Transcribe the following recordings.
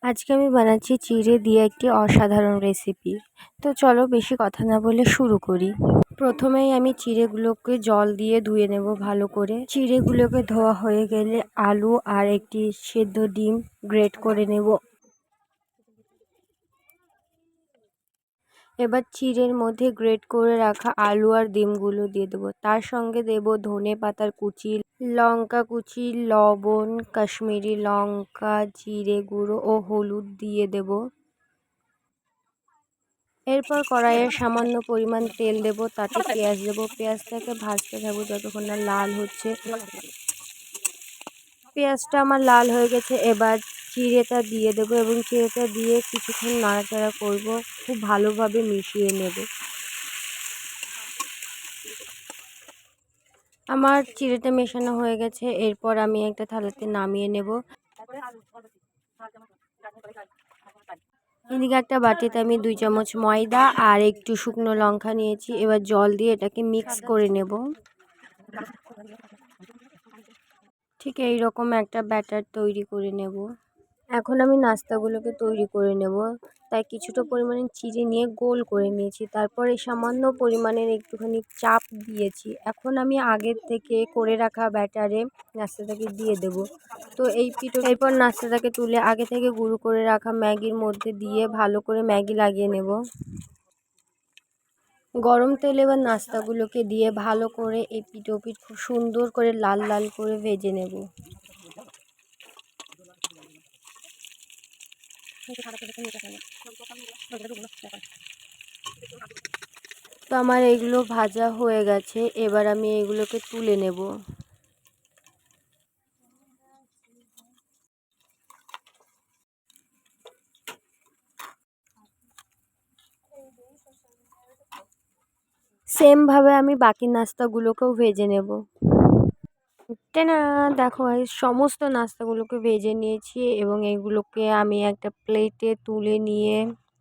আজকে আমি বানাচ্ছি চিড়ে দিয়ে একটি অসাধারণ রেসিপি। তো চলো বেশি কথা না বলে শুরু করি। প্রথমেই আমি চিড়েগুলোকে জল দিয়ে ধুয়ে নেব ভালো করে। চিড়েগুলোকে ধোয়া হয়ে গেলে আলু আর একটি সেদ্ধ ডিম গ্রেট করে নেব। এবার চিড়ের মধ্যে গ্রেট করে রাখা আলু আর ডিমগুলো দিয়ে দেবো। তার সঙ্গে দেব ধনে পাতার কুচি, লঙ্কা কুচি, লবণ, কাশ্মীরি লঙ্কা, জিরে গুঁড়ো ও হলুদ দিয়ে দেব। এরপর কড়াইয়ে সামান্য পরিমাণ তেল দেব, তাতে পেঁয়াজ দেব। পেঁয়াজটাকে ভাজতে থাকবো যতক্ষণ না লাল হচ্ছে। পেঁয়াজটা আমার লাল হয়ে গেছে, এবার চিড়েটা দিয়ে দেব এবং চিড়েটা দিয়ে কিছুক্ষণ নাড়াচাড়া করব, খুব ভালোভাবে মিশিয়ে নেব। আমার চিড়েটা মেশানো হয়ে গেছে, এরপর আমি একটা থালাতে নামিয়ে নেব। এদিকে একটা বাটিতে আমি 2 চামচ ময়দা আর একটু শুকনো লঙ্কা নিয়েছি। এবার জল দিয়ে এটাকে মিক্স করে নেব। ঠিক এই রকম একটা ব্যাটার তৈরি করে নেব। এখন আমি নাস্তাগুলোকে তৈরি করে নেব। তাই কিছুটা পরিমাণে চিড়ে নিয়ে গোল করে নিয়েছি, তারপরে সামান্য পরিমাণের একটুখানি চাপ দিয়েছি। এখন আমি আগের থেকে করে রাখা ব্যাটারে নাস্তাটাকে দিয়ে দেব। তো এরপর নাস্তাটাকে তুলে আগে থেকে গুঁড়ো করে রাখা ম্যাগির মধ্যে দিয়ে ভালো করে ম্যাগি লাগিয়ে নেব। গরম তেলে এবার নাস্তাগুলোকে দিয়ে ভালো করে এপিট ওপিট খুব সুন্দর করে লাল লাল করে ভেজে নেব। তো আমার এগুলো ভাজা হয়ে গেছে, এবার আমি এগুলোকে তুলে নেব। সেম ভাবে আমি বাকি নাস্তাগুলোকেও ভেজে নেব। না দেখো সমস্ত নাস্তাগুলোকে ভেজে নিয়েছি এবং এগুলোকে আমি একটা প্লেটে তুলে নিয়ে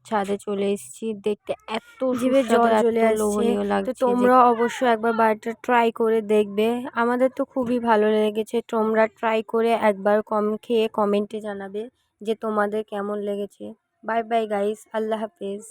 ছাদে চলে এসেছি। দেখতে এত জিভে জল চলে আসছে, তো তোমরা অবশ্যই একবার বাড়িটা ট্রাই করে দেখবে। আমাদের তো খুবই ভালো লেগেছে। তোমরা ট্রাই করে একবার খেয়ে কমেন্টে জানাবে যে তোমাদের কেমন লেগেছে। বাই বাই গাইস, আল্লাহ হাফেজ।